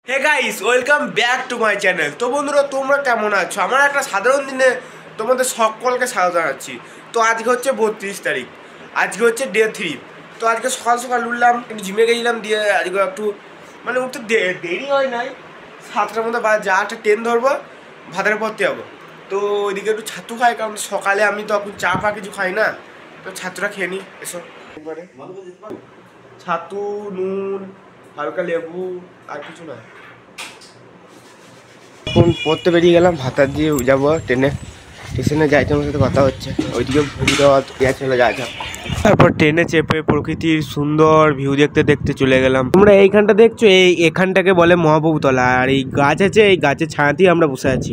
Hey guys, welcome back to my channel. তো বন্ধুরা, তোমরা কেমন আছো? আমার একটা সাধারণ দিনে তোমাদের সকলকে স্বাগত জানাচ্ছি। তো আজকে হচ্ছে 32 তারিখ, আজকে হচ্ছে ডে 3। তো আজকে সকাল সকাল উঠলাম, একটু জিমে গেছিলাম, দিয়ে আজকে একটু মানে উঠতে দেরি হয় নাই, 7টার মধ্যে বা যা একটা ট্রেন ধরবো, ভাতের পড়তে যাবো। তো ওইদিকে একটু ছাতু খাই, কারণ সকালে আমি তো এখন চা ফা কিছু খাই না, তো ছাতুটা খেয়ে নিই। এসো, ছাতু, নুন, হালকা লেবু, আর কিছু না। এখন পড়তে বেরিয়ে গেলাম, ভাতার দিয়ে যাবো ট্রেনে, স্টেশনে যাইতে আমার সাথে কথা হচ্ছে, ওইদিকে চলে যা যা। তারপর ট্রেনে চেপে প্রকৃতির সুন্দর ভিউ দেখতে দেখতে চলে গেলাম। তোমরা এইখানটা দেখছো, এখানটাকে বলে মহাপ্রভুতলা, আর এই গাছ আছে, এই গাছের ছায়াতেই আমরা বসে আছি।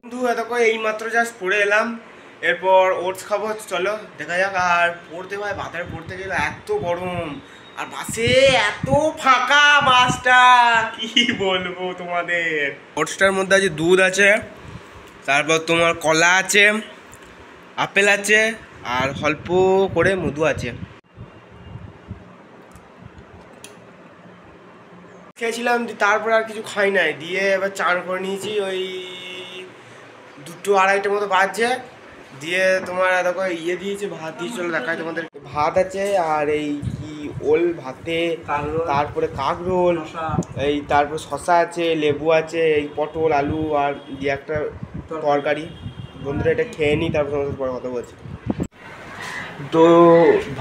বন্ধু দেখো, এই মাত্র জাস্ট পড়ে এলাম, এরপর ওটস খাবো, চলো দেখা যাক। আর পড়তে ভাই, বাজারে পড়তে গেলে এত গরম, আর বাসে এত ফাঁকা বাসটা, কি বলবো তোমাদের। ওটসটার মধ্যে আছে দুধ আছে, তারপর তোমার কলা আছে, আপেল আছে, আর অল্প করে মধু আছে। খেয়েছিলাম, তারপর আর কিছু খাই নাই, দিয়ে এবার চান করে নিয়েছি। ওই 2টো 2:30টার মতো বাজছে, দিয়ে তোমার দেখো দিয়েছে, ভাত দিয়ে, চলো দেখায় তোমাদের। ভাত আছে, আর এই কি ওল ভাতে, তারপরে কাঁকরোল, এই তারপর শশা আছে, লেবু আছে, এই পটল আলু, আর দিয়ে একটা তরকারি। বন্ধুরা এটা খেয়ে নিই, তারপর তোমাদের পরে কথা বলছি। তো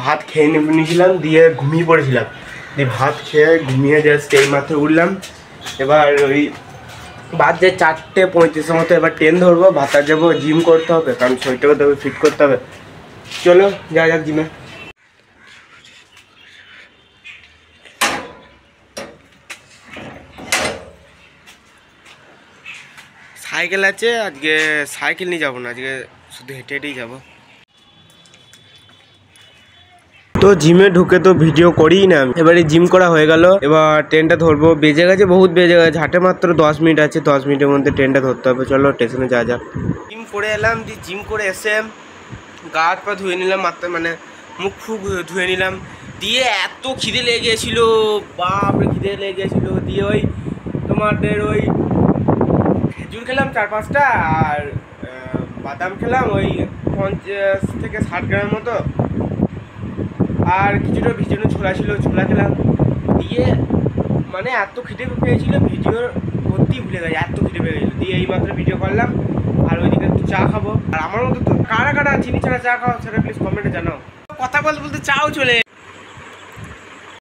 ভাত খেয়ে নিয়েছিলাম, দিয়ে ঘুমিয়ে পড়েছিলাম, দিয়ে ভাত খেয়ে ঘুমিয়ে জাস্ট এই মাত্র উঠলাম। এবার ওই বাজে 4:35 মতো, এবার ট্রেন ধরবো, ভাতার যাবো, জিম করতে হবে, কারণ শরীরটাকে তবে ফিট করতে হবে। চলো যা যাক জিমে। সাইকেল আছে, আজকে সাইকেল নিয়ে যাবো না, আজকে শুধু হেঁটে হেঁটেই যাবো। তো জিমে ঢুকে তো ভিডিও করিই না, এবারে জিম করা হয়ে গেল, এবার ট্রেনটা ধরবো। বেজে গেছে, বহুত বেজে গেছে, হাটে মাত্র 10 মিনিট আছে, 10 মিনিটের মধ্যে ট্রেনটা ধরতে হবে। চলো স্টেশনে যা যাক। জিম করে এলাম, দিয়ে জিম করে এসে গা হাত পা ধুয়ে নিলাম, মানে মুখ ফুক ধুয়ে নিলাম, দিয়ে এত খিদে লেগে গেছিলো, বাপরে খিদে লেগে গেছিলো। দিয়ে ওই তোমাদের ওই খেজুর খেলাম 4-5টা, আর বাদাম খেলাম ওই 50 থেকে 60 গ্রামের মতো, আর কিছুটা ভিজানো ছোলা ছিল, ছোলা খেলাম। দিয়ে মানে এত খিদে পেয়েছিল, ভিডিও করতেই ভুলে গেছে, এত খিদে পেয়ে গেছিলো। দিয়ে এই মাত্র ভিডিও করলাম, আর ওইদিকে একটু চা খাবো। আর আমার মতো তো কারা কারা চিনি ছাড়া চা খাও, সেটা প্লিজ কমেন্টে জানাও। কথা বলতে বলতে চাও চলে